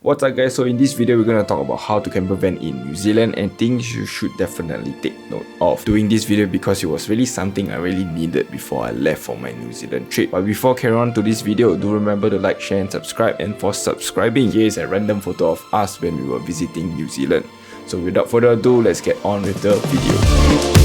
What's up guys, so in this video we're going to talk about how to campervan in New Zealand and things you should definitely take note of. Doing this video because it was really something I really needed before I left for my New Zealand trip. But before carrying on to this video, do remember to like, share and subscribe, and for subscribing, here is a random photo of us when we were visiting New Zealand. So without further ado, let's get on with the video.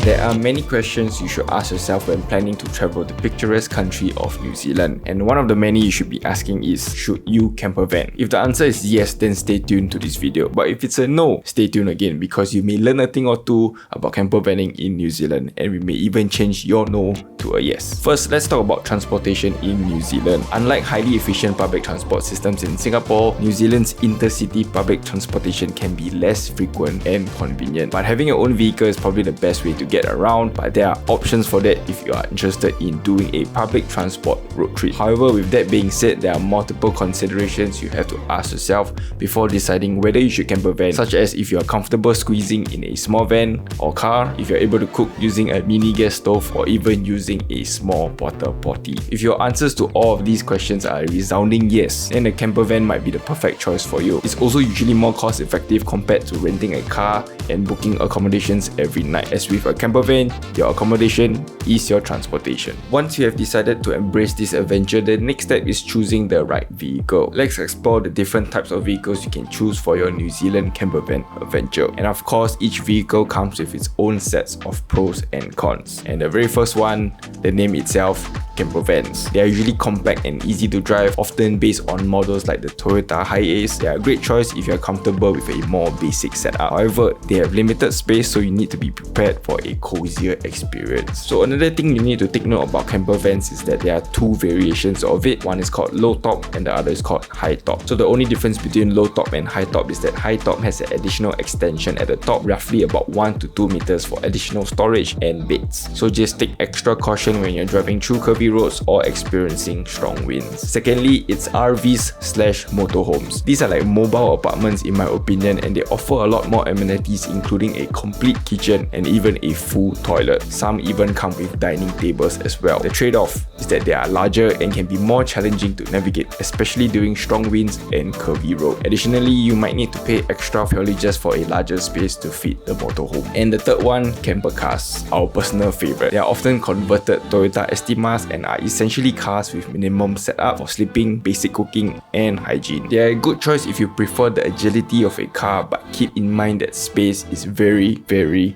There are many questions you should ask yourself when planning to travel the picturesque country of New Zealand, and one of the many you should be asking is, should you campervan? If the answer is yes, then stay tuned to this video, but if it's a no, stay tuned again because you may learn a thing or two about campervanning in New Zealand, and we may even change your no to a yes. First, let's talk about transportation in New Zealand. Unlike highly efficient public transport systems in Singapore, New Zealand's intercity public transportation can be less frequent and convenient, but having your own vehicle is probably the best way to get around, but there are options for that if you are interested in doing a public transport road trip. However, with that being said, there are multiple considerations you have to ask yourself before deciding whether you should campervan, such as if you are comfortable squeezing in a small van or car, if you're able to cook using a mini gas stove, or even using a small porta potty. If your answers to all of these questions are a resounding yes, then a campervan might be the perfect choice for you. It's also usually more cost effective compared to renting a car and booking accommodations every night, as with a campervan, your accommodation is your transportation. Once you have decided to embrace this adventure, the next step is choosing the right vehicle. Let's explore the different types of vehicles you can choose for your New Zealand campervan adventure. And of course, each vehicle comes with its own sets of pros and cons. And the very first one, the name itself, campervans. They are usually compact and easy to drive, often based on models like the Toyota Hiace. They are a great choice if you are comfortable with a more basic setup. However, they have limited space, so you need to be prepared for a cozier experience. So another thing you need to take note about campervans is that there are two variations of it. One is called low top and the other is called high top. So the only difference between low top and high top is that high top has an additional extension at the top, roughly about 1 to 2 meters for additional storage and beds. So just take extra caution when you're driving through curvy roads or experiencing strong winds. Secondly, it's RVs/motorhomes. These are like mobile apartments in my opinion, and they offer a lot more amenities, including a complete kitchen and even a full toilet. Some even come with dining tables as well. The trade-off is that they are larger and can be more challenging to navigate, especially during strong winds and curvy road. Additionally, you might need to pay extra purely just for a larger space to fit the motorhome. And the third one, camper cars, our personal favorite. They are often converted Toyota Estimas and are essentially cars with minimum setup for sleeping, basic cooking and hygiene. They are a good choice if you prefer the agility of a car, but keep in mind that space is very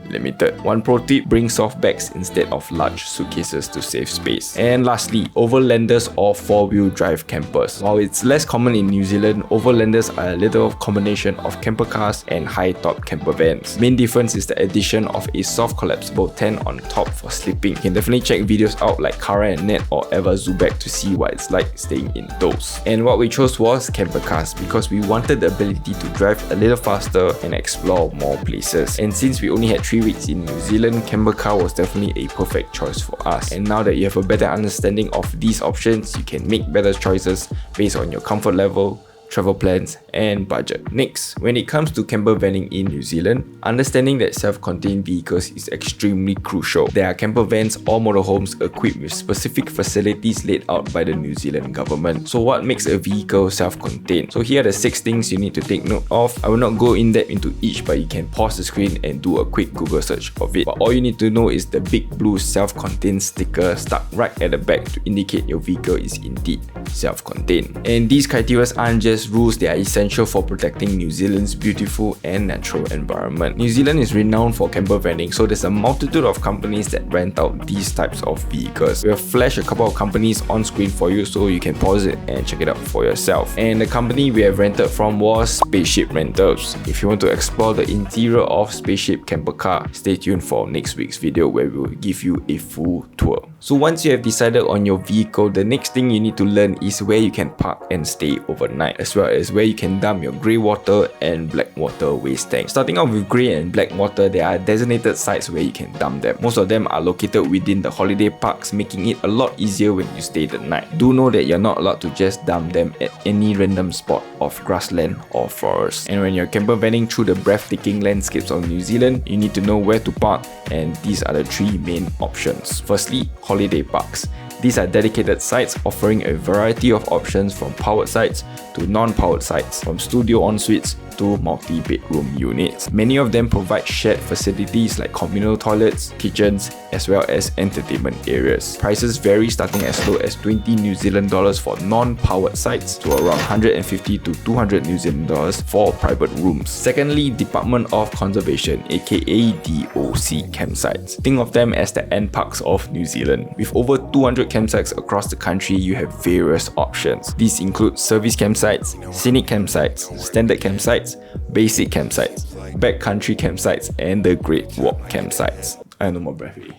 limited. One pro tip, bring soft bags instead of large suitcases to save space. And lastly, overlanders or four-wheel drive campers. While it's less common in New Zealand, overlanders are a little combination of camper cars and high-top campervans. Main difference is the addition of a soft collapsible tent on top for sleeping. You can definitely check videos out like Kara and Net or Eva Zubek to see what it's like staying in those. And what we chose was camper cars because we wanted the ability to drive a little faster and explore more places. And since we only had 3 weeks in New Zealand, camper car was definitely a perfect choice for us. And now that you have a better understanding of these options, you can make better choices based on your comfort level, travel plans and budget. Next, when it comes to campervanning in New Zealand, understanding that self-contained vehicles is extremely crucial. There are campervans or motorhomes equipped with specific facilities laid out by the New Zealand government. So what makes a vehicle self-contained? So here are the 6 things you need to take note of. I will not go in depth into each, but you can pause the screen and do a quick Google search of it. But all you need to know is the big blue self-contained sticker stuck right at the back to indicate your vehicle is indeed self-contained. And these criteria aren't just rules, they are essential for protecting New Zealand's beautiful and natural environment. New Zealand is renowned for campervanning, so there's a multitude of companies that rent out these types of vehicles. We have flashed a couple of companies on screen for you so you can pause it and check it out for yourself. And the company we have rented from was Spaceship Rentals. If you want to explore the interior of Spaceship Camper Car, stay tuned for next week's video where we will give you a full tour. So once you have decided on your vehicle, the next thing you need to learn is where you can park and stay overnight, as well as where you can dump your grey water and black water waste tank. Starting off with grey and black water, there are designated sites where you can dump them. Most of them are located within the holiday parks, making it a lot easier when you stay the night. Do know that you're not allowed to just dump them at any random spot of grassland or forest. And when you're campervanning through the breathtaking landscapes of New Zealand, you need to know where to park, and these are the three main options. Firstly, holiday parks. These are dedicated sites offering a variety of options from powered sites to non-powered sites, from studio en-suites to multi-bedroom units. Many of them provide shared facilities like communal toilets, kitchens, as well as entertainment areas. Prices vary starting as low as 20 New Zealand dollars for non-powered sites to around 150 to 200 New Zealand dollars for private rooms. Secondly, Department of Conservation, aka DOC campsites. Think of them as the NParks of New Zealand. With over 200 campsites across the country, you have various options. These include service campsites, scenic campsites, standard campsites, basic campsites, backcountry campsites, and the Great Walk campsites. I have no more breath already.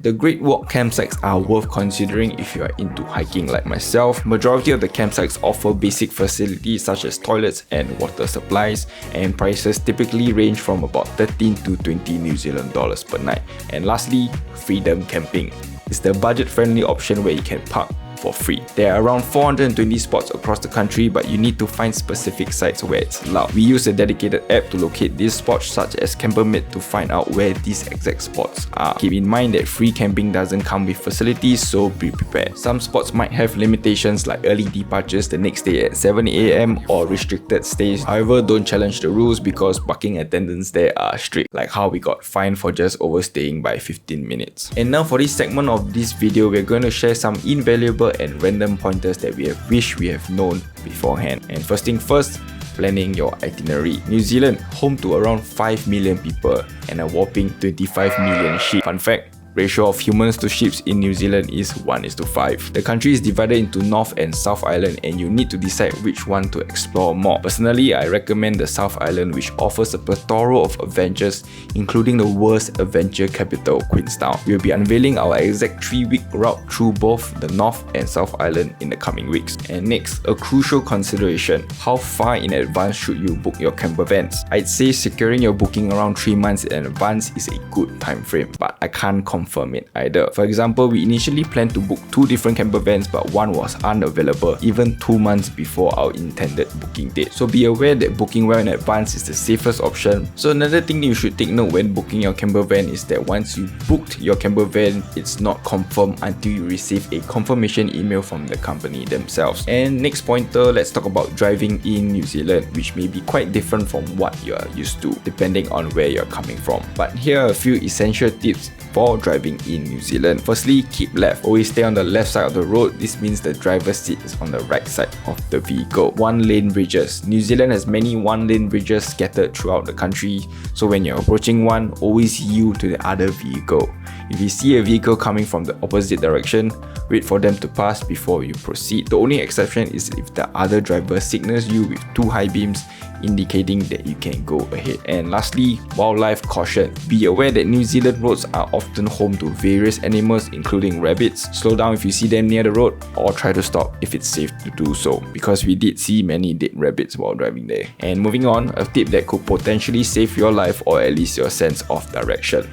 The Great Walk campsites are worth considering if you are into hiking like myself. Majority of the campsites offer basic facilities such as toilets and water supplies, and prices typically range from about 13 to 20 New Zealand dollars per night. And lastly, freedom camping. It's the budget-friendly option where you can park for free. There are around 420 spots across the country, but you need to find specific sites where it's allowed. We use a dedicated app to locate these spots such as Campervan to find out where these exact spots are. Keep in mind that free camping doesn't come with facilities, so be prepared. Some spots might have limitations like early departures the next day at 7 AM or restricted stays. However, don't challenge the rules because parking attendants there are strict, like how we got fined for just overstaying by 15 minutes. And now for this segment of this video, we're going to share some invaluable and random pointers that we have wished we have known beforehand. And first thing first, planning your itinerary. New Zealand, home to around 5 million people and a whopping 25 million sheep. Fun fact, ratio of humans to ships in New Zealand is 1:5. The country is divided into North and South Island, and you need to decide which one to explore more. Personally, I recommend the South Island, which offers a plethora of adventures, including the world's adventure capital, Queenstown. We'll be unveiling our exact 3-week route through both the North and South Island in the coming weeks. And next, a crucial consideration: how far in advance should you book your campervans? I'd say securing your booking around 3 months in advance is a good time frame, but I can't confirm it either. For example, we initially planned to book 2 different campervans, but one was unavailable even 2 months before our intended booking date. So be aware that booking well in advance is the safest option. So another thing you should take note when booking your campervan is that once you booked your campervan, it's not confirmed until you receive a confirmation email from the company themselves. And next pointer, let's talk about driving in New Zealand, which may be quite different from what you are used to depending on where you're coming from. But here are a few essential tips for driving in New Zealand. Firstly, keep left. Always stay on the left side of the road. This means the driver's seat is on the right side of the vehicle. 1-lane bridges. New Zealand has many 1-lane bridges scattered throughout the country, so when you're approaching one, always yield to the other vehicle. If you see a vehicle coming from the opposite direction, wait for them to pass before you proceed. The only exception is if the other driver signals you with 2 high beams, indicating that you can go ahead. And lastly, wildlife caution. Be aware that New Zealand roads are often home to various animals, including rabbits. Slow down if you see them near the road, or try to stop if it's safe to do so, because we did see many dead rabbits while driving there. And moving on, a tip that could potentially save your life or at least your sense of direction: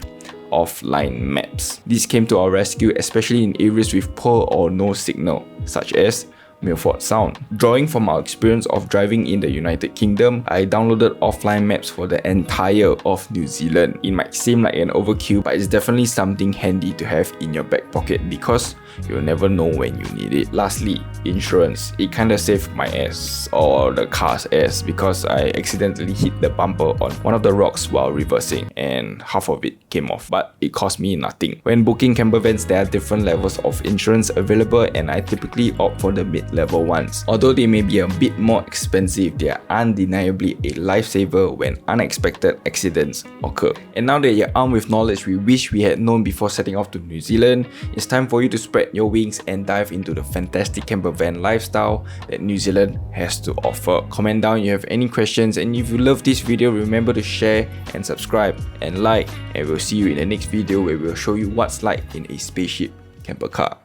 offline maps. These came to our rescue, especially in areas with poor or no signal, such as Milford Sound. Drawing from our experience of driving in the United Kingdom, I downloaded offline maps for the entire of New Zealand. It might seem like an overkill, but it's definitely something handy to have in your back pocket because you'll never know when you need it. Lastly, insurance. It kinda saved my ass, or the car's ass, because I accidentally hit the bumper on one of the rocks while reversing and half of it came off, but it cost me nothing. When booking campervans, there are different levels of insurance available, and I typically opt for the mid-level ones. Although they may be a bit more expensive, they are undeniably a lifesaver when unexpected accidents occur. And now that you're armed with knowledge we wish we had known before setting off to New Zealand, it's time for you to spread your wings and dive into the fantastic campervan lifestyle that New Zealand has to offer. Comment down if you have any questions, and if you love this video, remember to share and subscribe and like, and we'll see you in the next video where we'll show you what's like in a spaceship camper car.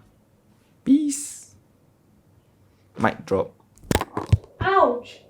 Peace. Mic drop. Ouch!